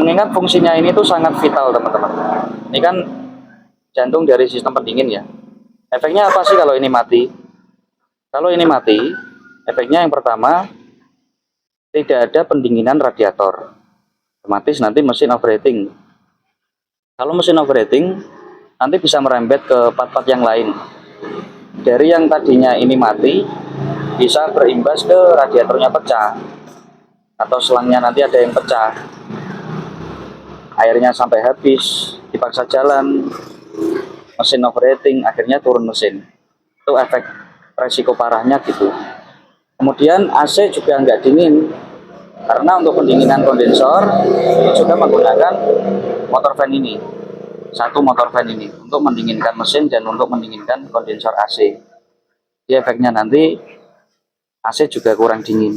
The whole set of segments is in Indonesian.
mengingat fungsinya ini tuh sangat vital teman-teman. Ini kan jantung dari sistem pendingin ya. Efeknya apa sih kalau ini mati? Kalau ini mati, efeknya yang pertama, tidak ada pendinginan radiator. Otomatis nanti mesin overheating. Kalau mesin overheating, nanti bisa merembet ke part-part yang lain. Dari yang tadinya ini mati, bisa berimbas ke radiatornya pecah. Atau selangnya nanti ada yang pecah. Airnya sampai habis, dipaksa jalan, mesin overheating, akhirnya turun mesin. Itu efek resiko parahnya gitu. Kemudian AC juga nggak dingin, karena untuk pendinginan kondensor itu juga menggunakan motor fan ini. Satu motor fan ini untuk mendinginkan mesin dan untuk mendinginkan kondensor AC. Jadi efeknya nanti AC juga kurang dingin.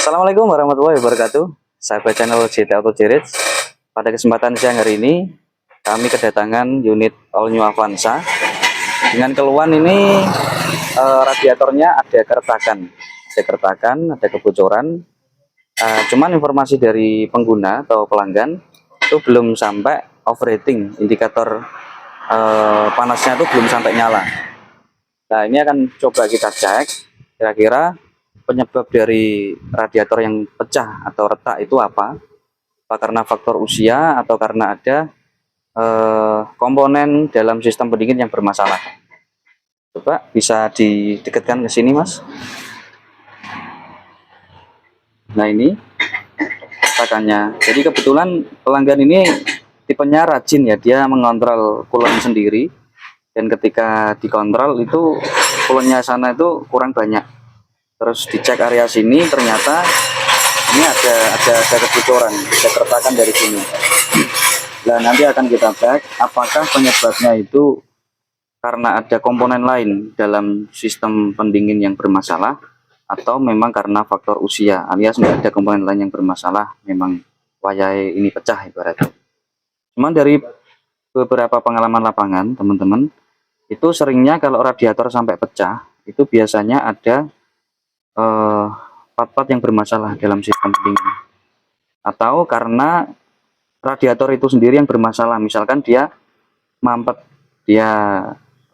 Assalamualaikum warahmatullahi wabarakatuh. Sahabat channel JT Auto Jerez. Pada kesempatan siang hari ini kami kedatangan unit All New Avanza. Dengan keluhan ini radiatornya ada keretakan, ada kebocoran. Cuman informasi dari pengguna atau pelanggan itu belum sampai overheating, indikator panasnya itu belum sampai nyala. Nah, ini akan coba kita cek kira-kira penyebab dari radiator yang pecah atau retak itu apa? Apa karena faktor usia atau karena ada komponen dalam sistem pendingin yang bermasalah? Coba bisa didekatkan ke sini, Mas. Nah, ini retakannya. Jadi kebetulan pelanggan ini tipenya rajin ya, dia mengontrol coolant sendiri. Dan ketika dikontrol itu coolant-nya sana itu kurang banyak. Terus dicek area sini ternyata ini ada kebocoran, ada keretakan dari sini. Dan nanti akan kita cek apakah penyebabnya itu karena ada komponen lain dalam sistem pendingin yang bermasalah atau memang karena faktor usia alias nggak ada komponen lain yang bermasalah, memang wayai ini pecah ibaratnya. Cuman dari beberapa pengalaman lapangan teman-teman, itu seringnya kalau radiator sampai pecah itu biasanya ada part-part yang bermasalah dalam sistem pendingin, atau karena radiator itu sendiri yang bermasalah. Misalkan dia mampet, dia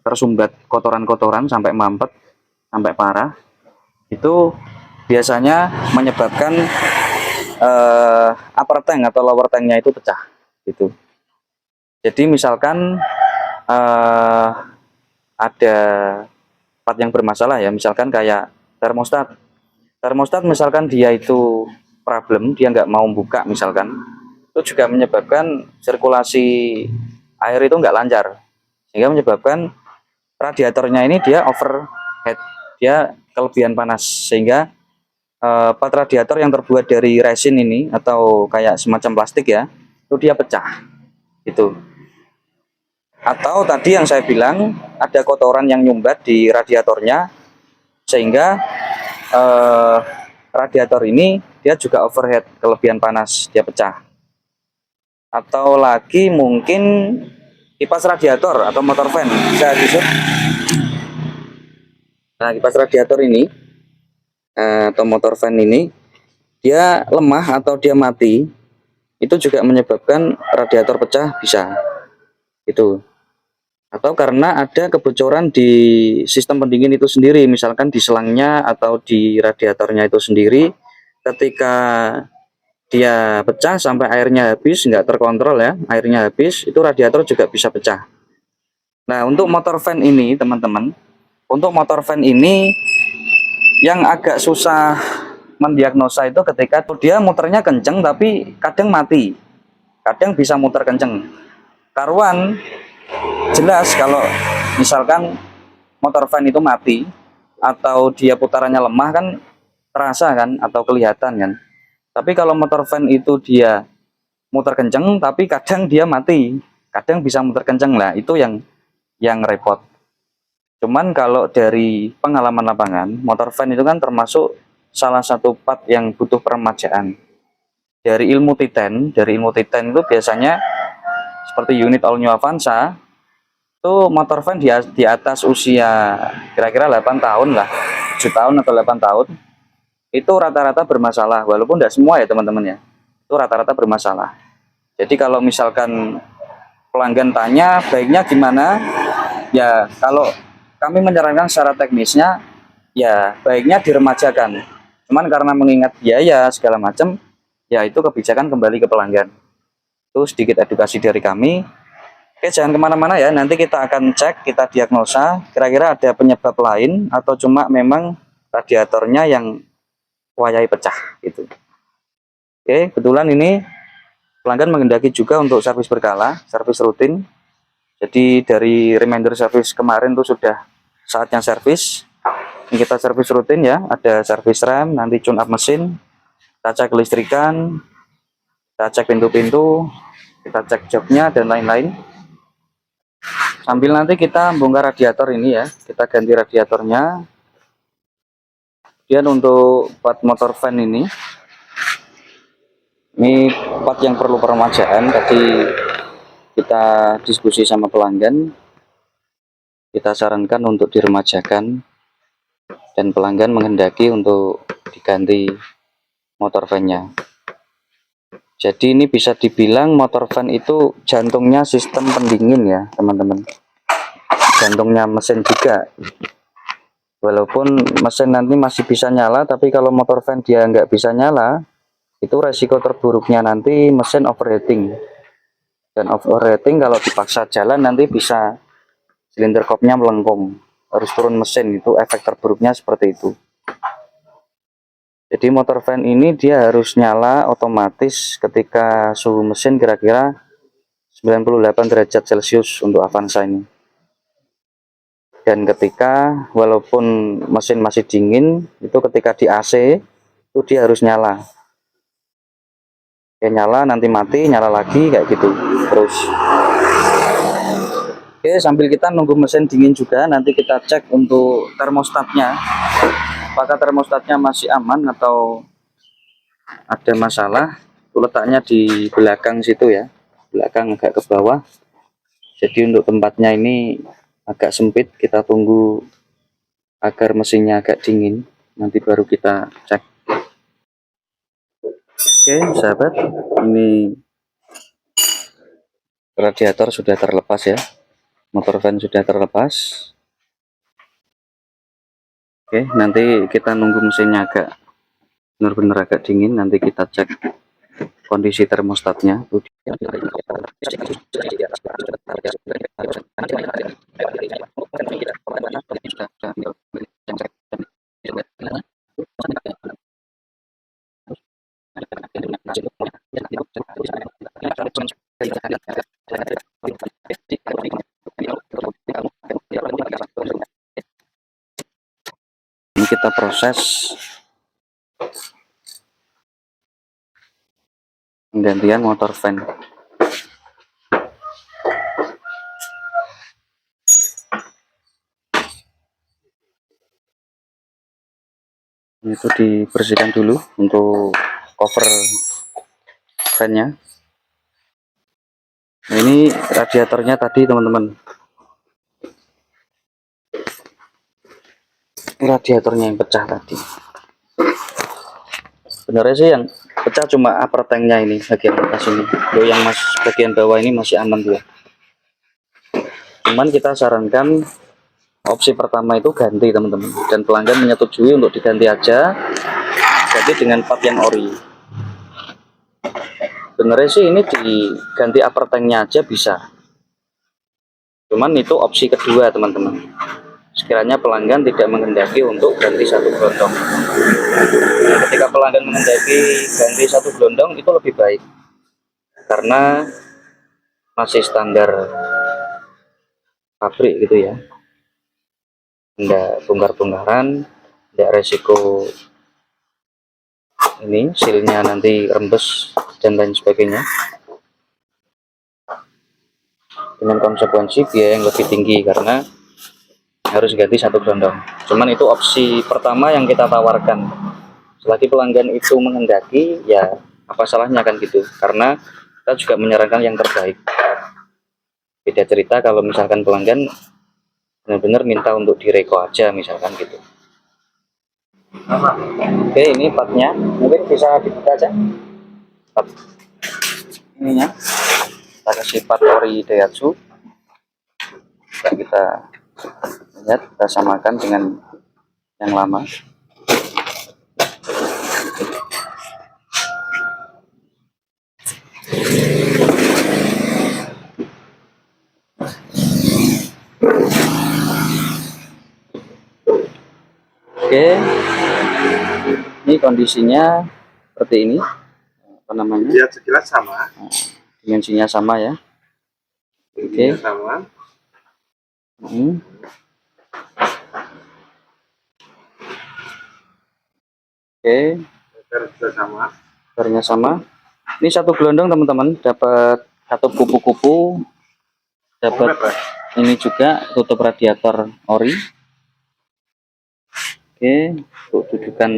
tersumbat kotoran-kotoran sampai mampet, sampai parah, itu biasanya menyebabkan upper tank atau lower tanknya itu pecah gitu. Jadi misalkan ada part yang bermasalah ya, misalkan kayak termostat misalkan dia itu problem, dia nggak mau buka misalkan, itu juga menyebabkan sirkulasi air itu nggak lancar, sehingga menyebabkan radiatornya ini dia overheat, dia kelebihan panas, sehingga part radiator yang terbuat dari resin ini atau kayak semacam plastik ya, itu dia pecah itu. Atau tadi yang saya bilang ada kotoran yang nyumbat di radiatornya, sehingga radiator ini dia juga overheat, kelebihan panas, dia pecah. Atau lagi mungkin kipas radiator atau motor fan bisa disebut. Nah, kipas radiator ini atau motor fan ini dia lemah atau dia mati, itu juga menyebabkan radiator pecah bisa itu. Atau karena ada kebocoran di sistem pendingin itu sendiri, misalkan di selangnya atau di radiatornya itu sendiri, ketika dia pecah sampai airnya habis, nggak terkontrol ya, airnya habis, itu radiator juga bisa pecah. Nah, untuk motor fan ini teman-teman, untuk motor fan ini yang agak susah mendiagnosa itu ketika dia muternya kenceng tapi kadang mati, kadang bisa muter kenceng. Karuan jelas kalau misalkan motor fan itu mati atau dia putarannya lemah kan terasa kan atau kelihatan kan. Tapi kalau motor fan itu dia muter kenceng tapi kadang dia mati, kadang bisa muter kenceng lah, itu yang repot. Cuman kalau dari pengalaman lapangan, motor fan itu kan termasuk salah satu part yang butuh peremajaan. Dari ilmu Titan itu biasanya seperti unit All New Avanza itu motor van di atas usia kira-kira 8 tahun lah, 7 tahun atau 8 tahun itu rata-rata bermasalah, walaupun tidak semua ya teman-teman ya, itu rata-rata bermasalah. Jadi kalau misalkan pelanggan tanya baiknya gimana, ya kalau kami menyarankan secara teknisnya ya baiknya diremajakan. Cuman karena mengingat biaya segala macam, ya itu kebijakan kembali ke pelanggan. Itu sedikit edukasi dari kami. Oke, jangan kemana-mana ya, nanti kita akan cek, kita diagnosa kira-kira ada penyebab lain atau cuma memang radiatornya yang wayai pecah gitu. Oke, kebetulan ini pelanggan menghendaki juga untuk servis berkala, servis rutin. Jadi dari reminder servis kemarin tuh sudah saatnya servis. Ini kita servis rutin ya, ada servis rem, nanti tune up mesin, kita cek kelistrikan, kita cek pintu-pintu, kita cek joknya dan lain-lain. Sambil nanti kita bongkar radiator ini ya, kita ganti radiatornya. Kemudian untuk part motor fan ini part yang perlu peremajaan. Tadi kita diskusi sama pelanggan, kita sarankan untuk diremajakan dan pelanggan menghendaki untuk diganti motor fan-nya. Jadi ini bisa dibilang motor fan itu jantungnya sistem pendingin ya teman-teman, jantungnya mesin juga. Walaupun mesin nanti masih bisa nyala, tapi kalau motor fan dia nggak bisa nyala, itu resiko terburuknya nanti mesin overheating. Dan overheating kalau dipaksa jalan nanti bisa silinder kopnya melengkung, harus turun mesin, itu efek terburuknya seperti itu. Jadi motor fan ini dia harus nyala otomatis ketika suhu mesin kira-kira 98 derajat Celcius untuk Avanza ini. Dan ketika walaupun mesin masih dingin, itu ketika di AC itu dia harus nyala. Ya nyala, nanti mati, nyala lagi kayak gitu terus. Oke, sambil kita nunggu mesin dingin juga, nanti kita cek untuk termostatnya. Apakah termostatnya masih aman atau ada masalah. Itu letaknya di belakang situ ya, belakang agak ke bawah. Jadi untuk tempatnya ini agak sempit, kita tunggu agar mesinnya agak dingin, nanti baru kita cek. Oke sahabat, ini radiator sudah terlepas ya, motor fan sudah terlepas. Oke, nanti kita nunggu mesinnya agak benar-benar agak dingin, nanti kita cek kondisi termostatnya. Ini kita proses penggantian motor fan. Itu dibersihkan dulu untuk cover fan-nya. Nah, ini radiatornya tadi teman-teman, radiatornya yang pecah tadi. Sebenarnya sih yang pecah cuma upper tanknya ini, bagian atas ini. Loh, yang bagian bawah ini masih aman dia. Cuman kita sarankan opsi pertama itu ganti teman-teman, dan pelanggan menyetujui untuk diganti aja, ganti dengan part yang ori. Sebenarnya sih ini diganti upper tanknya aja bisa, cuman itu opsi kedua teman-teman, sekiranya pelanggan tidak menghendaki untuk ganti satu gelondong. Nah, ketika pelanggan menghendaki ganti satu gelondong itu lebih baik, karena masih standar pabrik gitu ya, enggak bongkar-bongkaran, enggak resiko ini silnya nanti rembes dan lain sebagainya, dengan konsekuensi biaya yang lebih tinggi karena harus ganti satu gelondong. Cuman itu opsi pertama yang kita tawarkan. Selagi pelanggan itu menghendaki, ya apa salahnya kan gitu, karena kita juga menyarankan yang terbaik. Beda cerita kalau misalkan pelanggan benar-benar minta untuk direko aja misalkan gitu. Oke, ini partnya mungkin bisa dibuka aja part ininya. Kita kasih part ori Daihatsu. Kita lihat, kita samakan dengan yang lama. Oke, ini kondisinya seperti ini. Apa namanya? Lihat sekilas sama. Nah, dimensinya sama ya. Oke. Sama. Oke. Meter juga sama. Meternya sama. Ini satu gelondong teman-teman, dapat satu kupu-kupu, dapat ini juga tutup radiator ori. Oke, untuk dudukan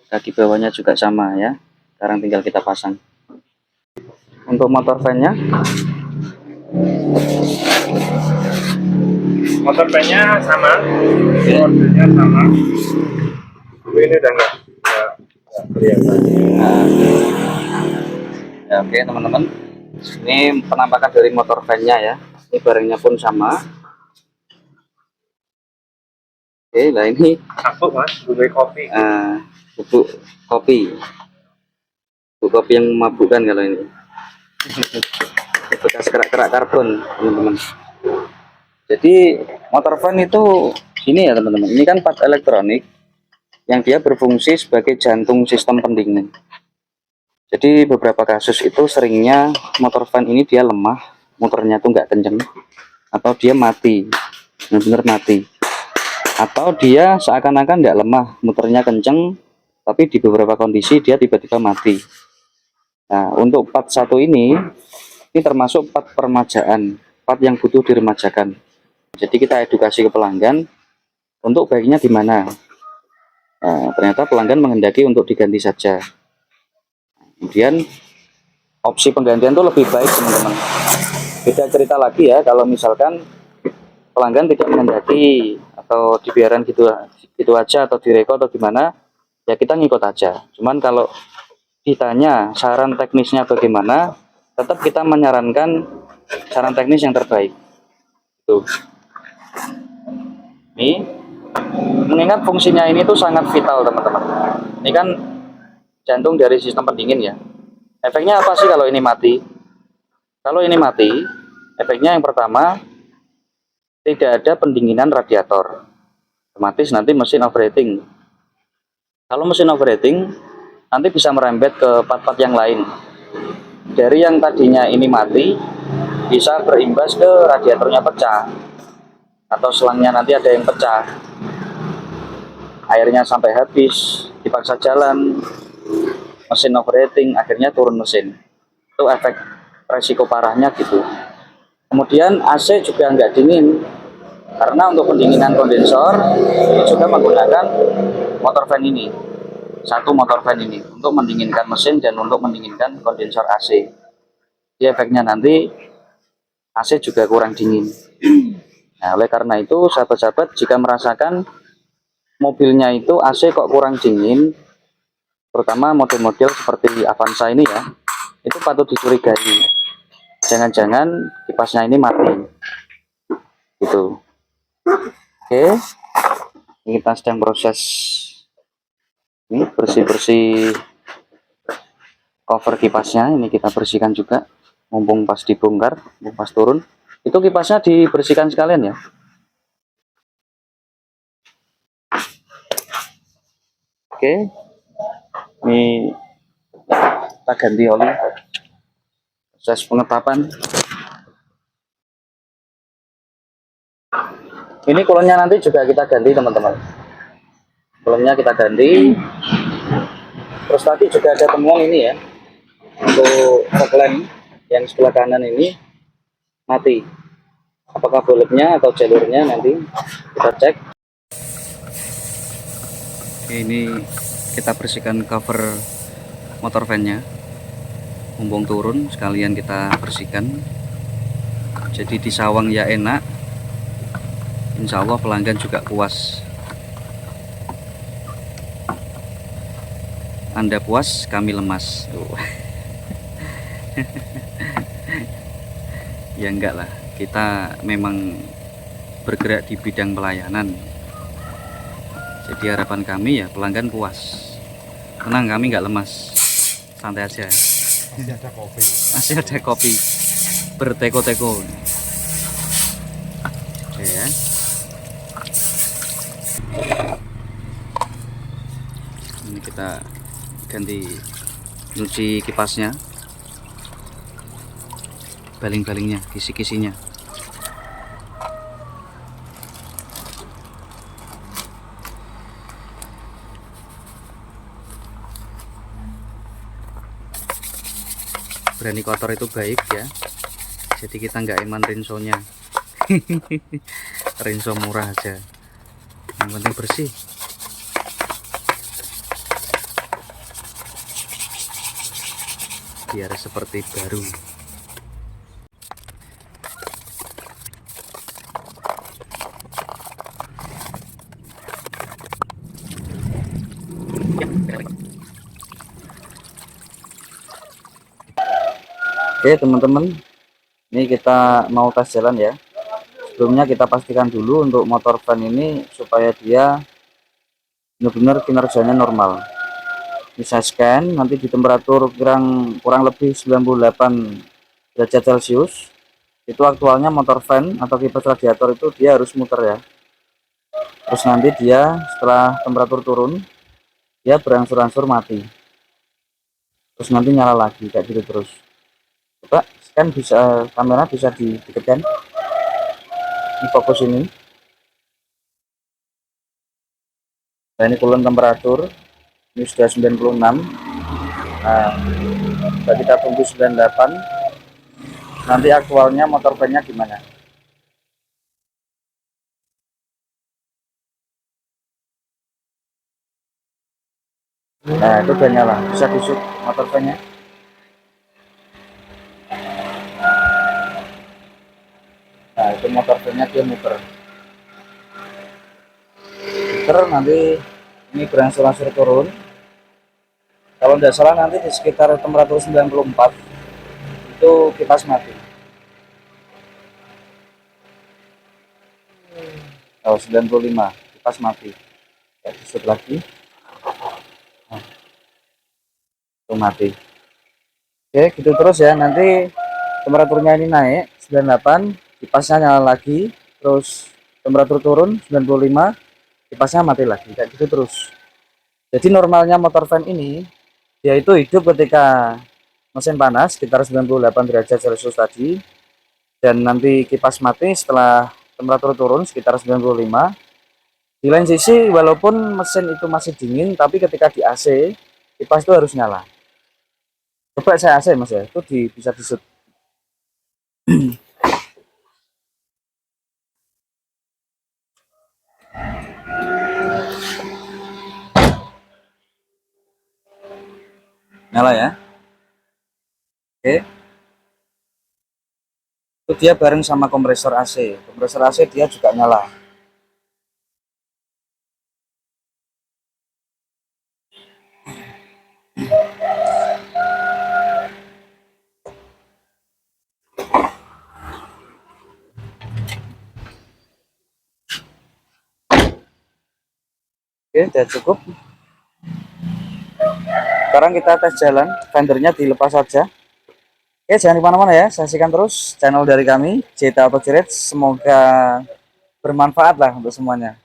kaki bawahnya juga sama ya. Sekarang tinggal kita pasang. Untuk motor fan-nya, sama, modelnya sama. Tapi ini udah nggak kelihatan. Ya, oke teman-teman, ini penampakan dari motor fan-nya ya. Ini barangnya pun sama. Oke, nah ini Aku mas, bubuk kopi. bubuk kopi. Bubuk kopi yang memabukkan kalau ini. Bekas kerak-kerak karbon, teman-teman. Jadi motor fan itu ini ya teman-teman. Ini kan part elektronik yang dia berfungsi sebagai jantung sistem pendingin. Jadi beberapa kasus itu seringnya motor fan ini dia lemah, motornya tuh nggak kenceng, atau dia mati, benar-benar mati. Atau dia seakan-akan tidak lemah, muternya kenceng, tapi di beberapa kondisi dia tiba-tiba mati. Nah, untuk part 1 ini termasuk part permajaan, part yang butuh diremajakan. Jadi kita edukasi ke pelanggan untuk baiknya di mana. Nah, ternyata pelanggan menghendaki untuk diganti saja. Kemudian opsi penggantian itu lebih baik teman-teman. Beda cerita lagi ya, kalau misalkan pelanggan tidak menghendaki atau dibiarkan gitu aja atau direko atau gimana, ya kita ngikut aja. Cuman kalau ditanya saran teknisnya bagaimana, tetap kita menyarankan saran teknis yang terbaik. Tuh. Ini mengingat fungsinya ini tuh sangat vital teman-teman. Ini kan jantung dari sistem pendingin ya. Efeknya apa sih kalau ini mati? Kalau ini mati, efeknya yang pertama, tidak ada pendinginan radiator, otomatis nanti mesin overheating. Kalau mesin overheating nanti bisa merembet ke part-part yang lain. Dari yang tadinya ini mati bisa berimbas ke radiatornya pecah, atau selangnya nanti ada yang pecah, airnya sampai habis, dipaksa jalan, mesin overheating, akhirnya turun mesin. Itu efek resiko parahnya gitu. Kemudian AC juga nggak dingin, karena untuk pendinginan kondensor itu juga menggunakan motor fan ini, satu motor fan ini untuk mendinginkan mesin dan untuk mendinginkan kondensor AC. Jadi efeknya nanti AC juga kurang dingin. Nah, oleh karena itu sahabat-sahabat, jika merasakan mobilnya itu AC kok kurang dingin, terutama model-model seperti Avanza ini ya, itu patut dicurigai. Jangan-jangan kipasnya ini mati gitu. Oke, ini kita sedang proses ini bersih-bersih cover kipasnya. Ini kita bersihkan juga, mumpung pas dibongkar, mumpung pas turun itu kipasnya dibersihkan sekalian ya. Oke, ini kita ganti oli, proses pengetapan. Ini kulonnya nanti juga kita ganti teman-teman, kulonnya kita ganti. Terus tadi juga ada temuan ini ya, untuk fog lamp yang sebelah kanan ini mati. Apakah bulbnya atau jalurnya nanti kita cek. Ini kita bersihkan cover motor van-nya. Mumpung turun sekalian kita bersihkan. Jadi disawang ya enak. Insya Allah pelanggan juga puas. Anda puas, kami lemas. Ya enggak lah, kita memang bergerak di bidang pelayanan. Jadi harapan kami ya pelanggan puas. Tenang, kami nggak lemas, santai aja. Masih ada kopi. Masih ada kopi berteko-teko. Oke ya. Ini kita ganti nyuci kipasnya, baling-balingnya, kisi-kisinya. Berani kotor itu baik ya, jadi kita nggak eman rinsonya. Rinso murah aja, yang penting bersih. Biar seperti baru. Oke teman-teman, ini kita mau tes jalan ya. Sebelumnya kita pastikan dulu untuk motor van ini supaya dia benar-benar kinerjanya normal. Bisa scan nanti di temperatur kurang lebih 98 derajat Celcius. Itu aktualnya motor van atau kipas radiator itu dia harus muter ya. Terus nanti dia setelah temperatur turun, dia berangsur-angsur mati. Terus nanti nyala lagi kayak gitu terus. Coba scan, bisa kamera bisa didekatkan. Ini fokus ini. Nah, ini coolant temperatur. Ini sudah 96. Nah, kita tunggu 98. Nanti aktualnya motor van-nya gimana? Nah, itu udah nyala. Bisa disut motor van-nya. Nah, itu motor van-nya dia muter. Nanti ini berangsur-angsur turun. Kalau tidak salah nanti di sekitar temperatur 94 itu kipas mati. Oh, 95 kipas mati. Ya, disut lagi. Nah, itu mati. Oke, gitu terus ya. Nanti temperaturnya ini naik 98, kipasnya nyala lagi, terus temperatur turun 95, kipasnya mati lagi, kayak gitu terus. Jadi normalnya motor van ini dia itu hidup ketika mesin panas sekitar 98 derajat Celcius tadi, dan nanti kipas mati setelah temperatur turun sekitar 95. Di lain sisi walaupun mesin itu masih dingin, tapi ketika di AC kipas itu harus nyala. Coba saya AC mas ya, itu bisa disut. Nyala ya. Oke, itu dia bareng sama kompresor AC. Kompresor AC dia juga nyala. Oke, udah cukup. Sekarang kita tes jalan, fendernya dilepas saja. Oke, jangan kemana-mana ya, saksikan terus channel dari kami, JT Auto Ciret. Semoga bermanfaat lah untuk semuanya.